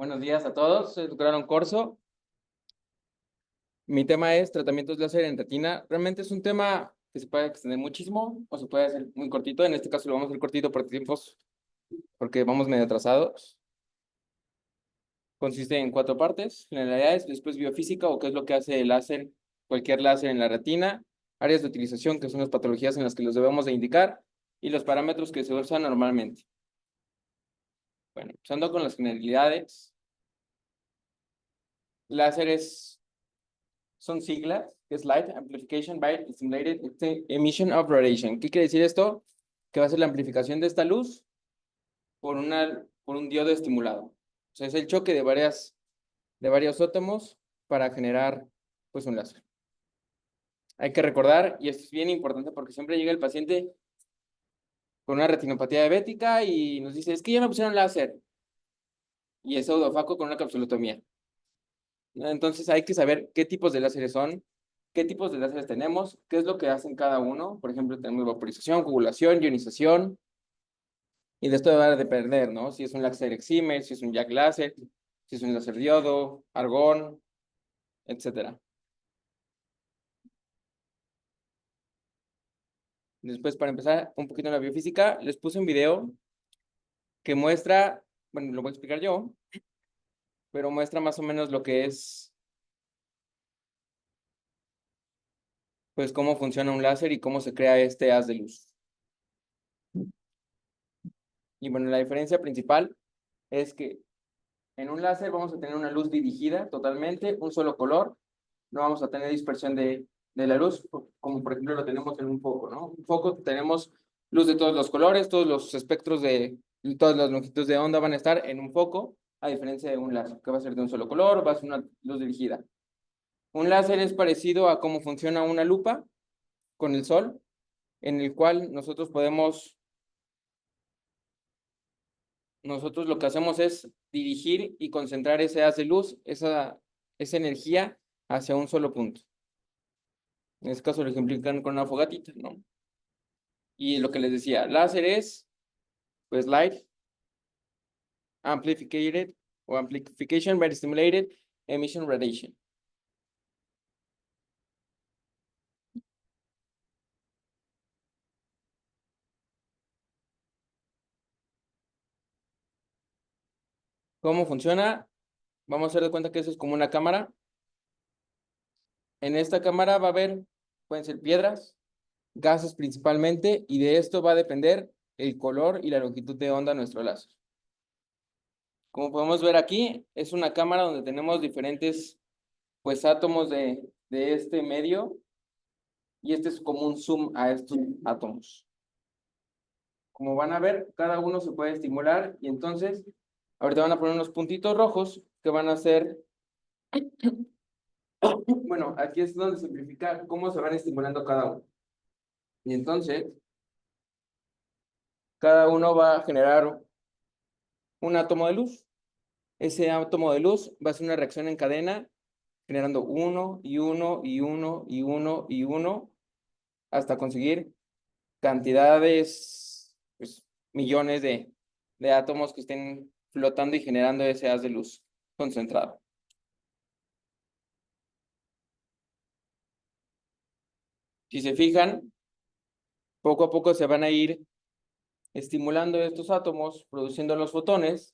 Buenos días a todos, soy el doctor Aaron Corso. Mi tema es tratamientos láser en retina. Realmente es un tema que se puede extender muchísimo o se puede hacer muy cortito. En este caso lo vamos a hacer cortito por tiempos, porque vamos medio atrasados. Consiste en 4 partes: generalidades, después biofísica o qué es lo que hace el láser, cualquier láser en la retina, áreas de utilización, que son las patologías en las que los debemos de indicar, y los parámetros que se usan normalmente. Bueno, empezando con las generalidades. Láseres son siglas, que es Light Amplification by Stimulated Emission of Radiation. ¿Qué quiere decir esto? Que va a ser la amplificación de esta luz por un diodo estimulado. O sea, es el choque de varios átomos para generar pues un láser. Hay que recordar, y esto es bien importante porque siempre llega el paciente con una retinopatía diabética y nos dice, es que ya me pusieron láser. Y es pseudofaco con una capsulotomía. Entonces hay que saber qué tipos de láseres son, qué tipos de láseres tenemos, qué es lo que hacen cada uno. Por ejemplo, tenemos vaporización, coagulación, ionización, y de esto va a depender, ¿no? Si es un láser excimer, si es un jack láser, si es un láser diodo, argón, etcétera. Después, para empezar un poquito en la biofísica, les puse un video que muestra, bueno, lo voy a explicar yo, pero muestra más o menos lo que es, pues, cómo funciona un láser y cómo se crea este haz de luz. Y bueno, la diferencia principal es que en un láser vamos a tener una luz dirigida totalmente, un solo color, no vamos a tener dispersión de la luz, como por ejemplo lo tenemos en un foco, ¿no? Un foco tenemos luz de todos los colores, todos los espectros de todas las longitudes de onda van a estar en un foco, a diferencia de un láser, que va a ser de un solo color, va a ser una luz dirigida. Un láser es parecido a cómo funciona una lupa con el sol, en el cual nosotros lo que hacemos es dirigir y concentrar ese haz de luz, esa energía hacia un solo punto. En este caso lo ejemplifican con una fogatita, ¿no? Y lo que les decía, láser es, pues, light amplificated o amplification by stimulated emission radiation. ¿Cómo funciona? Vamos a hacer de cuenta que eso es como una cámara. En esta cámara va a haber, pueden ser piedras, gases principalmente, y de esto va a depender el color y la longitud de onda de nuestro láser. Como podemos ver aquí, es una cámara donde tenemos diferentes, pues, átomos de este medio, y este es como un zoom a estos átomos. Como van a ver, cada uno se puede estimular, y entonces, ahorita van a poner unos puntitos rojos que van a ser, bueno, aquí es donde se simplifica cómo se van estimulando cada uno. Y entonces, cada uno va a generar un átomo de luz. Ese átomo de luz va a hacer una reacción en cadena, generando uno y uno y uno y uno y uno, hasta conseguir cantidades, pues, millones de átomos que estén flotando y generando ese haz de luz concentrado. Si se fijan, poco a poco se van a ir estimulando estos átomos, produciendo los fotones,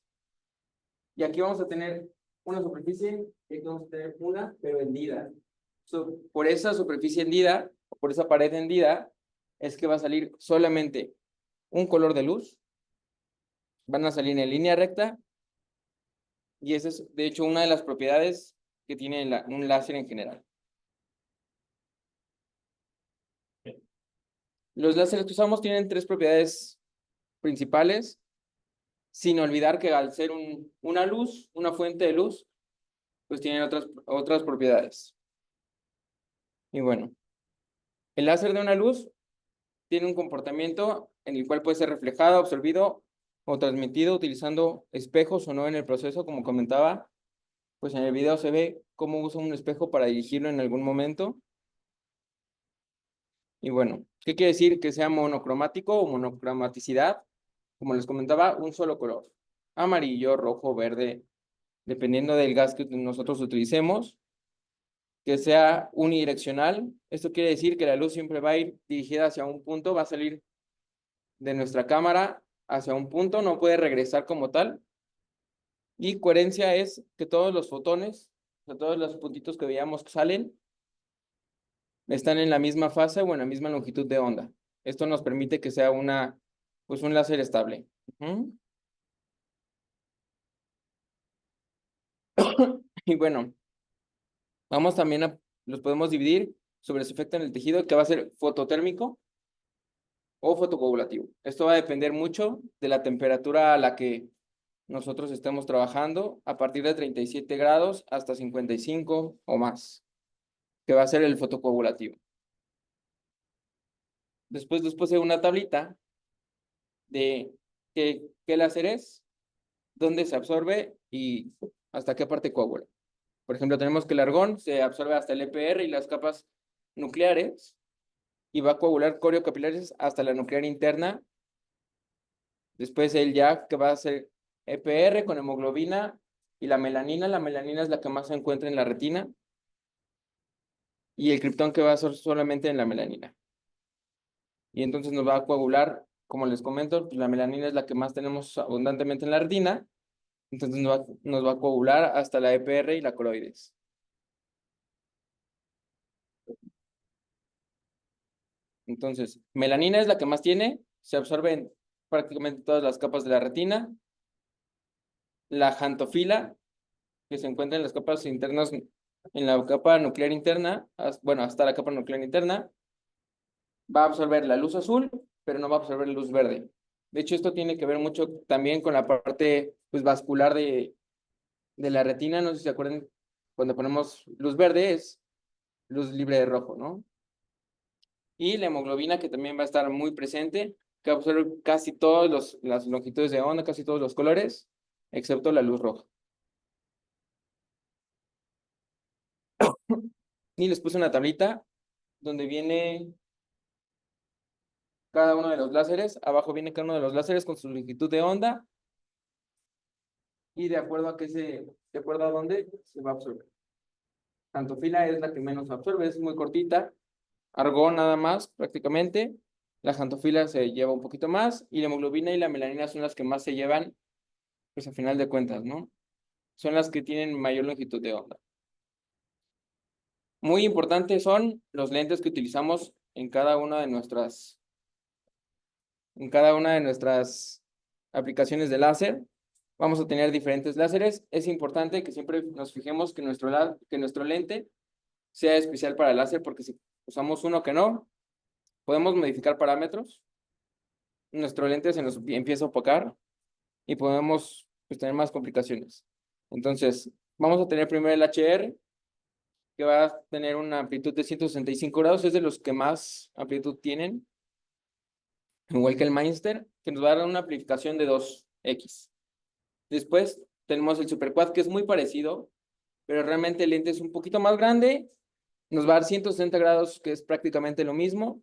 y aquí vamos a tener una superficie, y aquí vamos a tener una, pero hendida. Por esa superficie hendida, por esa pared hendida, es que va a salir solamente un color de luz, van a salir en línea recta, y esa es, de hecho, una de las propiedades que tiene un láser en general. Los láseres que usamos tienen 3 propiedades principales, sin olvidar que al ser una luz, una fuente de luz, pues tienen otras propiedades. Y bueno, el láser de una luz tiene un comportamiento en el cual puede ser reflejado, absorbido o transmitido utilizando espejos o no en el proceso, como comentaba. Pues en el video se ve cómo usa un espejo para dirigirlo en algún momento. Y bueno, ¿qué quiere decir que sea monocromático o monocromaticidad? Como les comentaba, un solo color: amarillo, rojo, verde, dependiendo del gas que nosotros utilicemos, que sea unidireccional. Esto quiere decir que la luz siempre va a ir dirigida hacia un punto, va a salir de nuestra cámara hacia un punto, no puede regresar como tal. Y coherencia es que todos los fotones, o sea, todos los puntitos que veíamos que salen, están en la misma fase o en la misma longitud de onda. Esto nos permite que sea pues un láser estable. Ujú. Y bueno, los podemos dividir sobre su efecto en el tejido, que va a ser fototérmico o fotocoagulativo. Esto va a depender mucho de la temperatura a la que nosotros estemos trabajando, a partir de 37 grados hasta 55 o más, que va a ser el fotocoagulativo. Después de una tablita de qué láser es, dónde se absorbe y hasta qué parte coagula. Por ejemplo, tenemos que el argón se absorbe hasta el EPR y las capas nucleares y va a coagular coriocapilares hasta la nuclear interna. Después el YAG, que va a ser EPR con hemoglobina y la melanina. La melanina es la que más se encuentra en la retina. Y el criptón, que va a ser solamente en la melanina. Y entonces nos va a coagular, como les comento, pues la melanina es la que más tenemos abundantemente en la retina. Entonces nos va a coagular hasta la EPR y la coroides. Entonces, melanina es la que más tiene, se absorbe en prácticamente todas las capas de la retina. La xantofila, que se encuentra en las capas internas, en la capa nuclear interna, bueno, hasta la capa nuclear interna, va a absorber la luz azul, pero no va a absorber la luz verde. De hecho, esto tiene que ver mucho también con la parte pues, vascular de la retina. No sé si se acuerdan, cuando ponemos luz verde es luz libre de rojo, ¿no? Y la hemoglobina, que también va a estar muy presente, que absorbe casi todas las longitudes de onda, casi todos los colores, excepto la luz roja. Y les puse una tablita donde viene cada uno de los láseres. Abajo viene cada uno de los láseres con su longitud de onda y de acuerdo de acuerdo a dónde se va a absorber. Xantofila es la que menos absorbe, es muy cortita. Argón nada más, prácticamente. La xantofila se lleva un poquito más y la hemoglobina y la melanina son las que más se llevan, pues a final de cuentas, ¿no? Son las que tienen mayor longitud de onda. Muy importantes son los lentes que utilizamos en cada una de nuestras aplicaciones de láser. Vamos a tener diferentes láseres. Es importante que siempre nos fijemos que nuestro lente sea especial para el láser, porque si usamos uno que no, podemos modificar parámetros. Nuestro lente se nos empieza a opacar y podemos pues, tener más complicaciones. Entonces, vamos a tener primero el HR, que va a tener una amplitud de 165 grados, es de los que más amplitud tienen, igual que el Meinster, que nos va a dar una amplificación de 2x. Después tenemos el Superquad, que es muy parecido, pero realmente el lente es un poquito más grande, nos va a dar 160 grados, que es prácticamente lo mismo,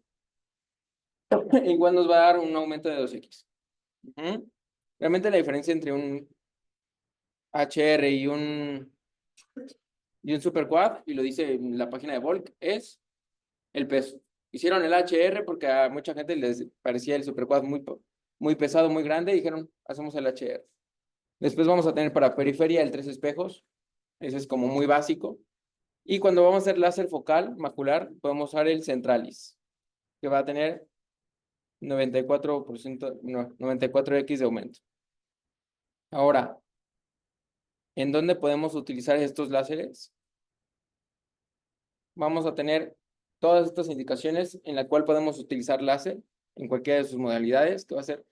e igual nos va a dar un aumento de 2x. Realmente la diferencia entre un HR y un Superquad, y lo dice en la página de Volk, es el peso. Hicieron el HR porque a mucha gente les parecía el Superquad muy pesado, muy grande, y dijeron, hacemos el HR. Después vamos a tener para periferia el 3 espejos, ese es como muy básico. Y cuando vamos a hacer láser focal macular, podemos usar el Centralis, que va a tener 94%, no, 94x de aumento. Ahora, ¿en dónde podemos utilizar estos láseres? Vamos a tener todas estas indicaciones en la cual podemos utilizar láser en cualquiera de sus modalidades, que va a ser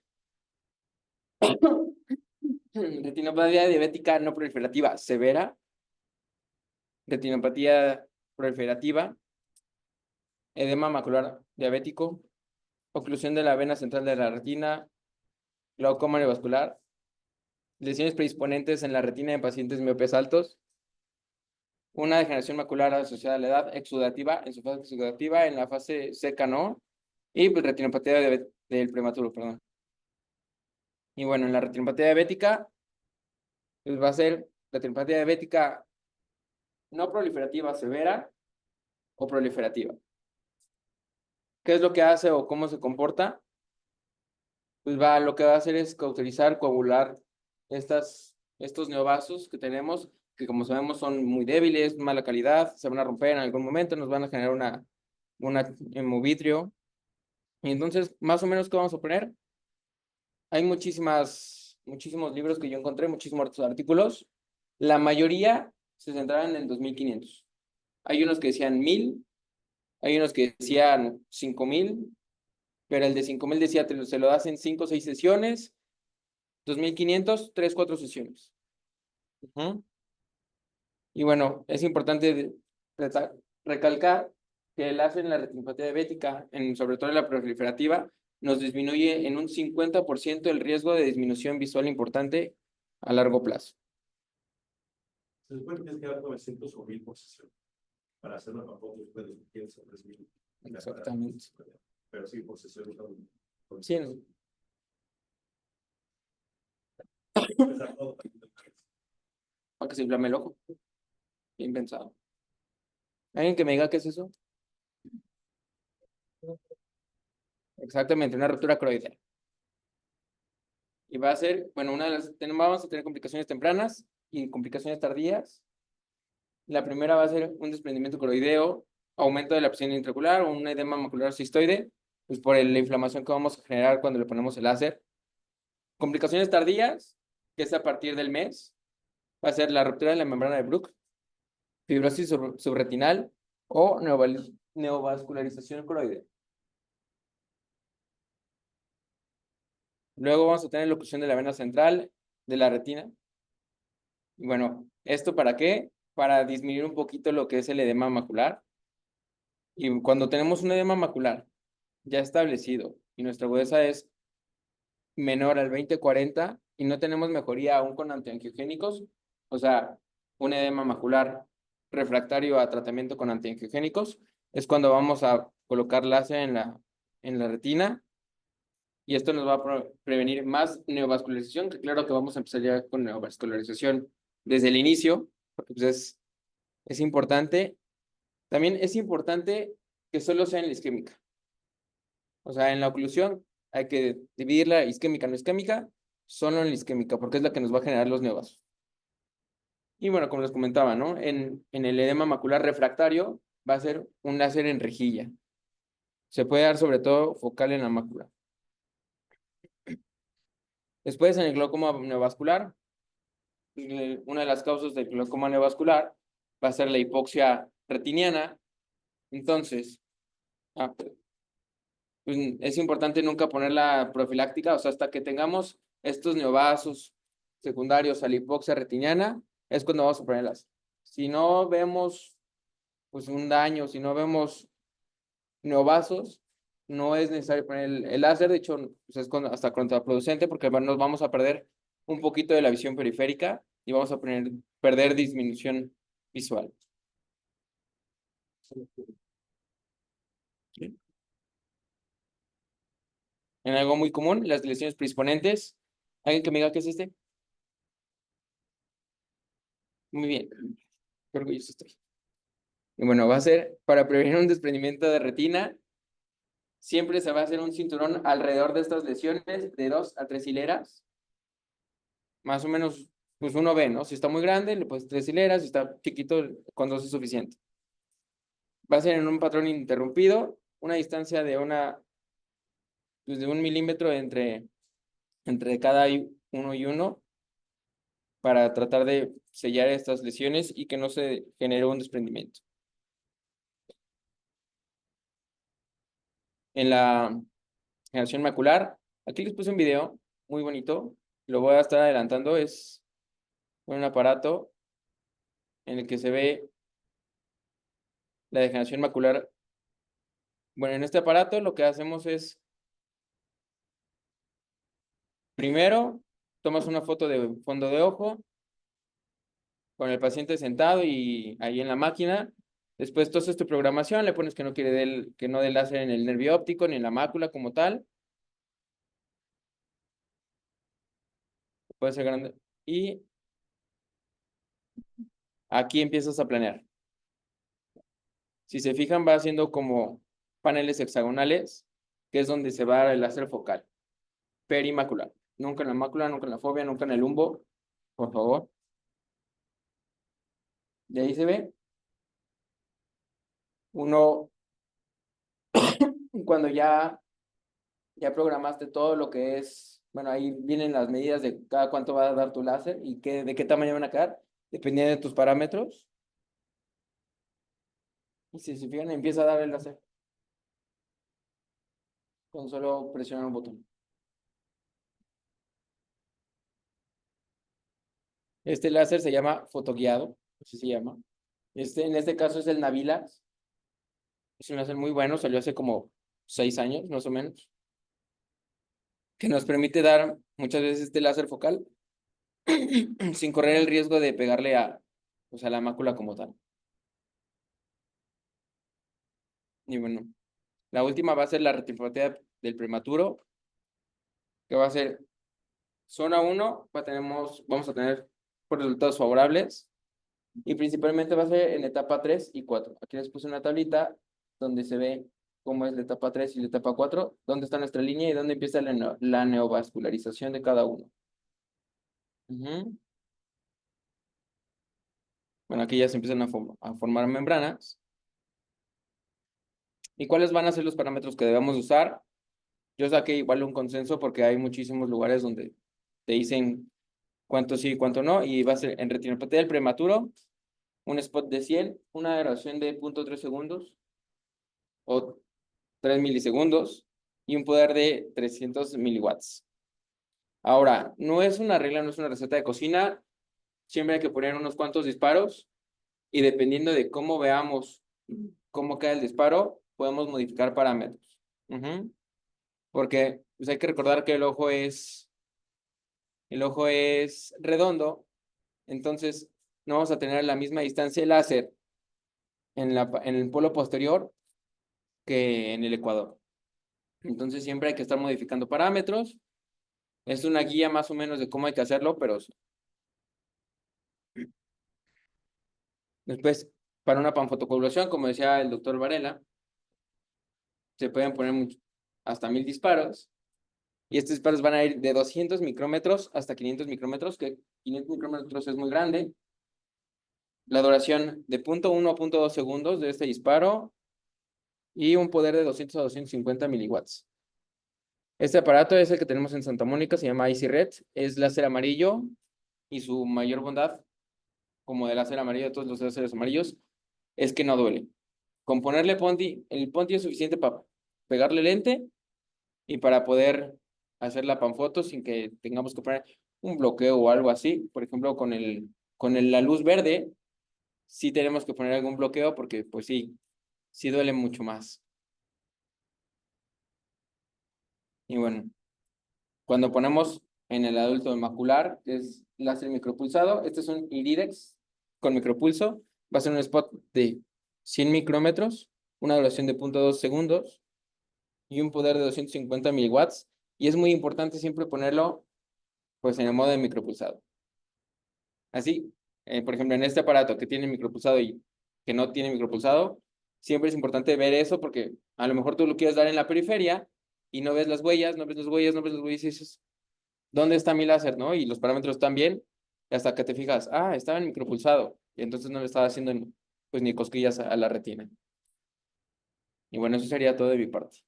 retinopatía diabética no proliferativa severa, retinopatía proliferativa, edema macular diabético, oclusión de la vena central de la retina, glaucoma neovascular, lesiones predisponentes en la retina de pacientes miopes altos, una degeneración macular asociada a la edad exudativa, en su fase exudativa, en la fase seca no, y pues, retinopatía del prematuro, perdón. Y bueno, en la retinopatía diabética, pues va a ser retinopatía diabética no proliferativa severa o proliferativa. ¿Qué es lo que hace o cómo se comporta? Pues lo que va a hacer es cauterizar, coagular estos neovasos que tenemos, que como sabemos son muy débiles, mala calidad, se van a romper en algún momento, nos van a generar una hemovitrio. Y entonces, más o menos, ¿qué vamos a poner? Hay muchísimos libros que yo encontré, muchísimos artículos. La mayoría se centraban en 2500. Hay unos que decían 1000, hay unos que decían 5000, pero el de 5000 decía, se lo das en 5 o 6 sesiones, 2500, 3, 4 sesiones. Y bueno, es importante recalcar que el láser en la retinopatía diabética, sobre todo en la proliferativa, nos disminuye en un 50% el riesgo de disminución visual importante a largo plazo. Se supone que tienes que dar 900 o 1000 por sesión para hacer una papota después de 500 o 3000. Exactamente. Pero sí, por sesión. Sí, no. Para que se inflame el ojo. Bien pensado. ¿Alguien que me diga qué es eso? Exactamente, una ruptura coroidal. Y va a ser, bueno, vamos a tener complicaciones tempranas y complicaciones tardías. La primera va a ser un desprendimiento coroideo, aumento de la presión intraocular o un edema macular cistoide, pues por la inflamación que vamos a generar cuando le ponemos el láser. Complicaciones tardías, que es a partir del mes, va a ser la ruptura de la membrana de Bruch, fibrosis subretinal o neovascularización coroidea. Luego vamos a tener la oclusión de la vena central de la retina. Y bueno, ¿esto para qué? Para disminuir un poquito lo que es el edema macular. Y cuando tenemos un edema macular ya establecido y nuestra agudeza es menor al 20-40 y no tenemos mejoría aún con antiangiogénicos, o sea, un edema macular refractario a tratamiento con antiangiogénicos, es cuando vamos a colocar láser en la retina y esto nos va a prevenir más neovascularización, que claro que vamos a empezar ya con neovascularización desde el inicio, porque pues es importante. También es importante que solo sea en la isquémica. O sea, en la oclusión hay que dividirla isquémica no isquémica, solo en la isquémica, porque es la que nos va a generar los neovasos. Y bueno, como les comentaba, ¿no? En el edema macular refractario va a ser un láser en rejilla. Se puede dar sobre todo focal en la mácula. Después, en el glaucoma neovascular, una de las causas del glaucoma neovascular va a ser la hipoxia retiniana. Entonces, pues, es importante nunca poner la profiláctica, o sea, hasta que tengamos estos neovasos secundarios a la hipoxia retiniana, es cuando vamos a ponerlas. Si no vemos pues un daño, si no vemos neovasos, no es necesario poner el láser, de hecho, pues es hasta contraproducente porque nos vamos a perder un poquito de la visión periférica y vamos a perder disminución visual. En algo muy común, las lesiones predisponentes. ¿Alguien que me diga qué es este? Muy bien. Qué orgulloso estoy. Y bueno, va a ser para prevenir un desprendimiento de retina. Siempre se va a hacer un cinturón alrededor de estas lesiones de 2 a 3 hileras. Más o menos, pues uno ve, ¿no? Si está muy grande, le pones 3 hileras. Si está chiquito, con 2 es suficiente. Va a ser en un patrón interrumpido, una distancia de pues de 1 milímetro entre cada uno y uno para tratar de sellar estas lesiones y que no se genere un desprendimiento. En la generación macular, aquí les puse un video muy bonito, lo voy a estar adelantando, es un aparato en el que se ve la degeneración macular. Bueno, en este aparato lo que hacemos es, primero, tomas una foto de fondo de ojo con el paciente sentado y ahí en la máquina. Después tú haces tu programación, le pones que no que no dé láser en el nervio óptico ni en la mácula como tal. Puede ser grande. Y aquí empiezas a planear. Si se fijan, va haciendo como paneles hexagonales, que es donde se va el láser focal. Perimacular. Nunca en la mácula, nunca en la fobia, nunca en el lumbo. Por favor. De ahí se ve. Uno, cuando ya programaste todo lo que es, bueno, ahí vienen las medidas de cada cuánto va a dar tu láser y de qué tamaño van a quedar, dependiendo de tus parámetros. Y si se fijan, empieza a dar el láser con solo presionar un botón. Este láser se llama fotoguiado, así se llama. En este caso es el Navilax. Es un láser muy bueno, salió hace como 6 años, más o menos, que nos permite dar muchas veces este láser focal sin correr el riesgo de pegarle pues, a la mácula como tal. Y bueno, la última va a ser la retinopatía del prematuro, que va a ser zona 1, vamos a tener pues, resultados favorables, y principalmente va a ser en etapa 3 y 4. Aquí les puse una tablita donde se ve cómo es la etapa 3 y la etapa 4, dónde está nuestra línea y dónde empieza la neovascularización de cada uno. Ujú. Bueno, aquí ya se empiezan a formar membranas. ¿Y cuáles van a ser los parámetros que debemos usar? Yo saqué igual un consenso porque hay muchísimos lugares donde te dicen cuánto sí y cuánto no, y va a ser en retinopatía del prematuro, un spot de 100, una duración de 0.3 segundos o 3 milisegundos y un poder de 300 miliwatts. Ahora, no es una regla, no es una receta de cocina, siempre hay que poner unos cuantos disparos y dependiendo de cómo veamos cómo queda el disparo, podemos modificar parámetros. Porque pues hay que recordar que el ojo es redondo, entonces no vamos a tener la misma distancia de láser en el polo posterior que en el ecuador. Entonces siempre hay que estar modificando parámetros. Es una guía más o menos de cómo hay que hacerlo, pero después, para una panfotocoagulación, como decía el doctor Varela, se pueden poner hasta 1000 disparos. Y estos disparos van a ir de 200 micrómetros hasta 500 micrómetros, que 500 micrómetros es muy grande. La duración de 0.1 a 0.2 segundos de este disparo y un poder de 200 a 250 miliwatts. Este aparato es el que tenemos en Santa Mónica, se llama Easy Red, es láser amarillo y su mayor bondad, como de láser amarillo de todos los láseres amarillos, es que no duele. Con ponerle Ponti, el Ponti es suficiente para pegarle lente y para poder hacer la panfoto sin que tengamos que poner un bloqueo o algo así. Por ejemplo, la luz verde, sí tenemos que poner algún bloqueo porque pues sí duele mucho más. Y bueno, cuando ponemos en el adulto macular, que es láser micropulsado, este es un Iridex con micropulso, va a ser un spot de 100 micrómetros, una duración de 0.2 segundos y un poder de 250 miliwatts. Y es muy importante siempre ponerlo pues en el modo de micropulsado. Así, por ejemplo, en este aparato que tiene micropulsado y que no tiene micropulsado, siempre es importante ver eso porque a lo mejor tú lo quieres dar en la periferia y no ves las huellas, no ves las huellas, no ves las huellas y dices, ¿dónde está mi láser, no? Y los parámetros están bien, hasta que te fijas, estaba en micropulsado, y entonces no le estaba haciendo pues ni cosquillas a la retina. Y bueno, eso sería todo de mi parte.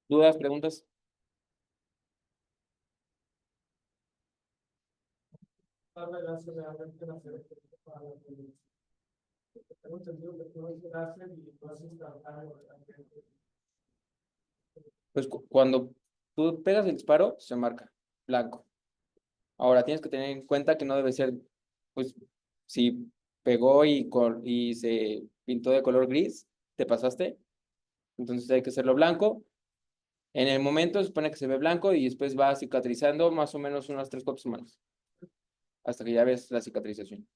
¿Dudas, preguntas? Pues cuando tú pegas el disparo, se marca blanco. Ahora tienes que tener en cuenta que no debe ser, pues, si pegó y se pintó de color gris, te pasaste, entonces hay que hacerlo blanco. En el momento se supone que se ve blanco y después va cicatrizando más o menos unas 3 4 semanas, hasta que ya ves la cicatrización.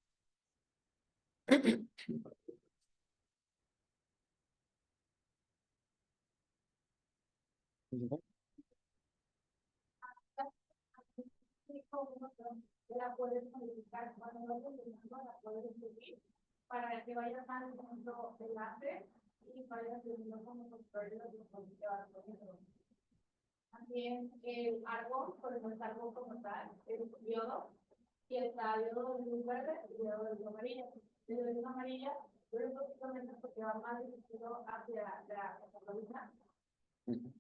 la puedes modificar cuando lo la puedes subir para que vaya dando el láser y vaya subiendo como construir los dispositivos. También el árbol, por ejemplo, el árbol como tal, el yodo, y está el yodo de luz verde y el yodo de luz amarilla. El yodo de luz amarilla, yo lo uso menos porque va más dirigido hacia la luna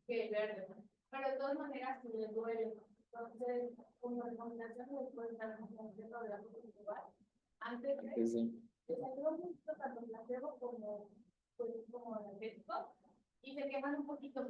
que el verde. Pero de todas maneras, si le duele, entonces, como recomendación, después de la concentración de la luz antes de les ayuda mucho tanto el placebo como el efecto y se queman un poquito.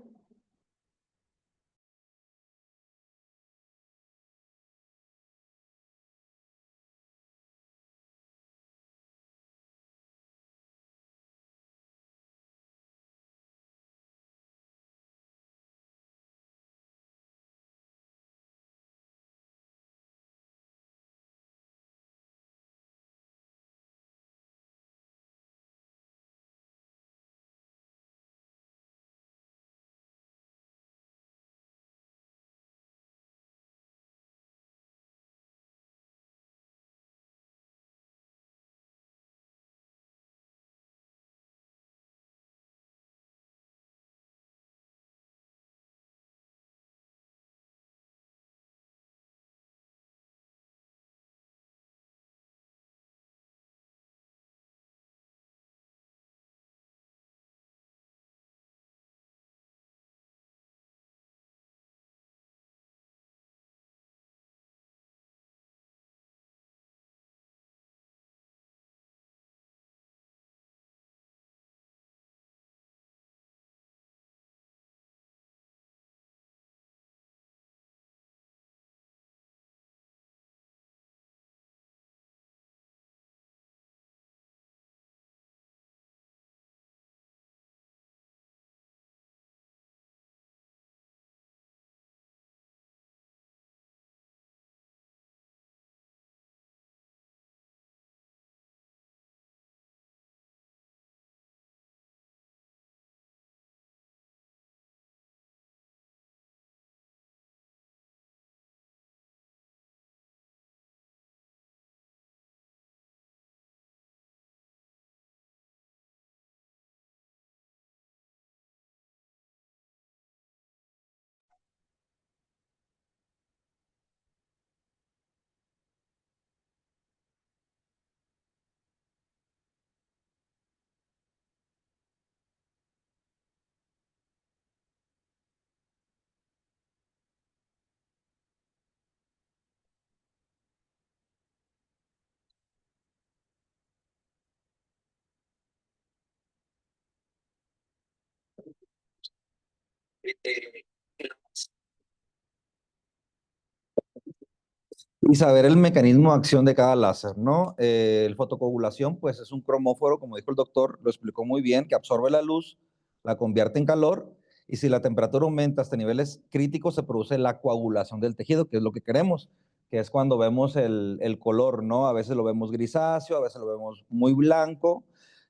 Y saber el mecanismo de acción de cada láser, ¿no? El fotocoagulación, pues es un cromóforo, como dijo el doctor, lo explicó muy bien, que absorbe la luz, la convierte en calor, y si la temperatura aumenta hasta niveles críticos, se produce la coagulación del tejido, que es lo que queremos, que es cuando vemos el color, ¿no? A veces lo vemos grisáceo, a veces lo vemos muy blanco,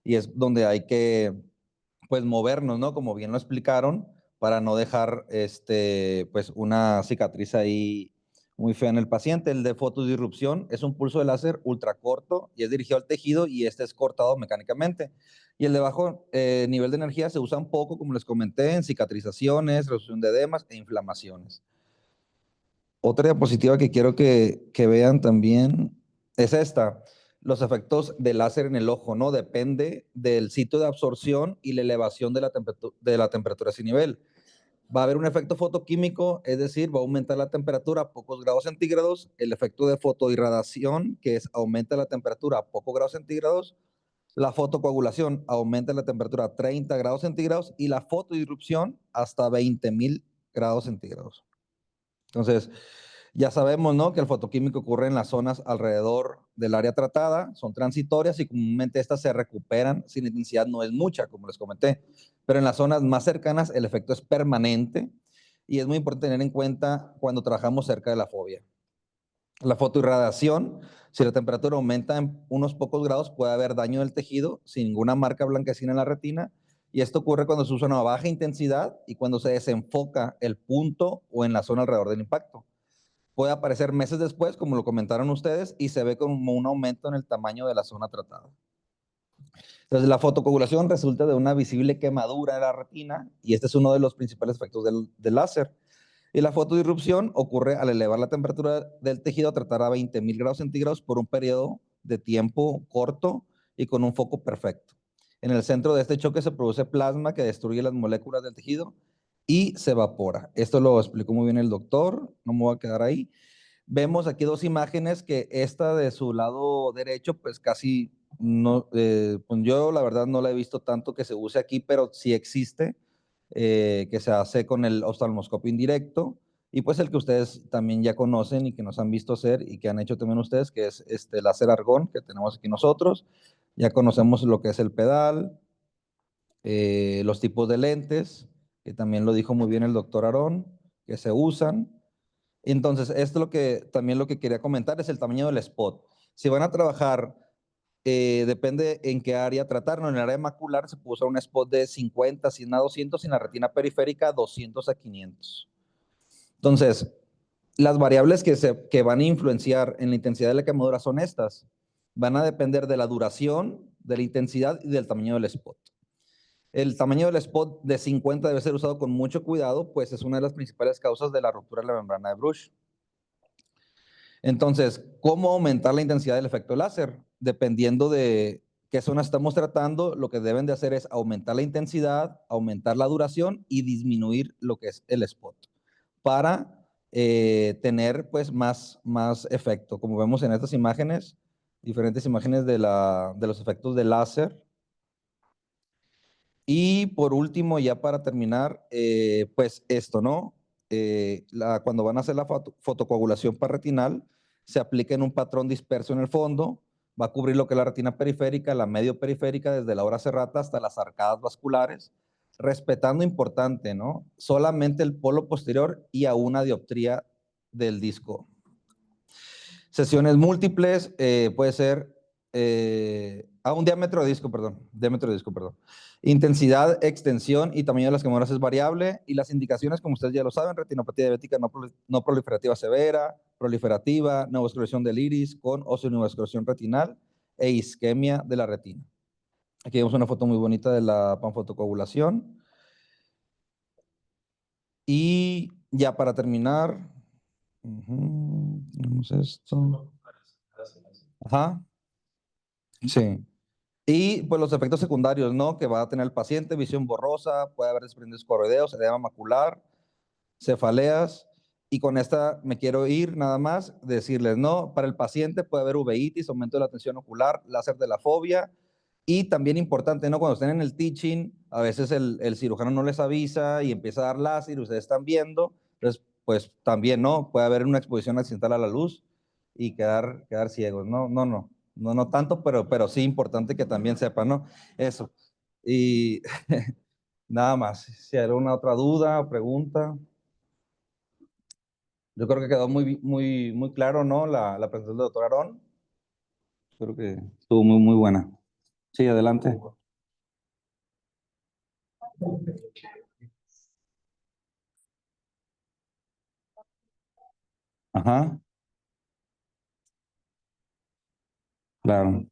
y es donde hay que, pues, movernos, ¿no? Como bien lo explicaron, para no dejar, pues, una cicatriz ahí muy fea en el paciente. El de fotodisrupción es un pulso de láser ultracorto y es dirigido al tejido y este es cortado mecánicamente. Y el de bajo nivel de energía se usa un poco, como les comenté, en cicatrizaciones, resolución de edemas e inflamaciones. Otra diapositiva que quiero que vean también es esta. Los efectos del láser en el ojo, ¿no? Depende del sitio de absorción y la elevación de la temperatura a ese nivel. Va a haber un efecto fotoquímico, es decir, va a aumentar la temperatura a pocos grados centígrados. El efecto de fotoirradiación, que es aumenta la temperatura a pocos grados centígrados. La fotocoagulación aumenta la temperatura a 30 grados centígrados y la fotodirrupción hasta 20.000 grados centígrados. Entonces, ya sabemos, ¿no?, que el fotoquímico ocurre en las zonas alrededor del área tratada, son transitorias y comúnmente estas se recuperan si la intensidad no es mucha, como les comenté. Pero en las zonas más cercanas el efecto es permanente y es muy importante tener en cuenta cuando trabajamos cerca de la fobia. La fotoirradiación, si la temperatura aumenta en unos pocos grados, puede haber daño del tejido sin ninguna marca blanquecina en la retina. Y esto ocurre cuando se usa una baja intensidad y cuando se desenfoca el punto o en la zona alrededor del impacto. puede aparecer meses después, como lo comentaron ustedes, y se ve como un aumento en el tamaño de la zona tratada. Entonces, la fotocoagulación resulta de una visible quemadura de la retina, y este es uno de los principales efectos del láser. Y la fotodisrupción ocurre al elevar la temperatura del tejido a tratar a 20.000 grados centígrados por un periodo de tiempo corto y con un foco perfecto. En el centro de este choque se produce plasma que destruye las moléculas del tejido y se evapora. Esto lo explicó muy bien el doctor, no me voy a quedar ahí. Vemos aquí dos imágenes que esta de su lado derecho, pues casi no, pues yo la verdad no la he visto tanto que se use aquí, pero sí existe, que se hace con el oftalmoscopio indirecto, y pues el que ustedes también ya conocen y que nos han visto hacer y que han hecho también ustedes, que es este láser argón que tenemos aquí nosotros. Ya conocemos lo que es el pedal, los tipos de lentes, que también lo dijo muy bien el doctor Aarón, que se usan. Entonces, esto es lo que también lo que quería comentar, es el tamaño del spot. Si van a trabajar, depende en qué área tratar. En el área macular se puede usar un spot de 50, 100 a 200, y en la retina periférica 200 a 500. Entonces, las variables que van a influenciar en la intensidad de la quemadura son estas. Van a depender de la duración, de la intensidad y del tamaño del spot. El tamaño del spot de 50 debe ser usado con mucho cuidado, pues es una de las principales causas de la ruptura de la membrana de Bruch. Entonces, ¿cómo aumentar la intensidad del efecto láser? Dependiendo de qué zona estamos tratando, lo que deben de hacer es aumentar la intensidad, aumentar la duración y disminuir lo que es el spot para tener pues más efecto. Como vemos en estas imágenes, diferentes imágenes de los efectos del láser. Y por último, ya para terminar, pues esto, ¿no? Cuando van a hacer la fotocoagulación parretinal, se aplica en un patrón disperso en el fondo, va a cubrir lo que es la retina periférica, la medio periférica, desde la hora serrata hasta las arcadas vasculares, respetando, importante, ¿no? Solamente el polo posterior y a una dioptría del disco. Sesiones múltiples, puede ser a un diámetro de disco, perdón. Intensidad, extensión y tamaño de las quemaduras es variable, y las indicaciones, como ustedes ya lo saben: retinopatía diabética no proliferativa severa, proliferativa, neovascularización del iris con osteonevascularización retinal e isquemia de la retina. Aquí vemos una foto muy bonita de la panfotocoagulación. Y ya para terminar, tenemos esto. Ajá. Sí. Y pues los efectos secundarios, ¿no? Que va a tener el paciente: visión borrosa, puede haber desprendidos coroideos, edema macular, cefaleas. Y con esta me quiero ir nada más, decirles, ¿no? Para el paciente puede haber uveitis, aumento de la tensión ocular, láser de la fobia. Y también importante, ¿no? Cuando estén en el teaching, a veces el cirujano no les avisa y empieza a dar láser y ustedes están viendo. Entonces, pues también, ¿no? Puede haber una exposición accidental a la luz y quedar ciegos. No tanto, pero sí importante que también sepan, ¿no? Eso. Y nada más. Si hay alguna otra duda o pregunta. Yo creo que quedó muy claro, ¿no? La presentación del doctor Aarón. Creo que estuvo muy buena. Sí, adelante. Ajá, claro.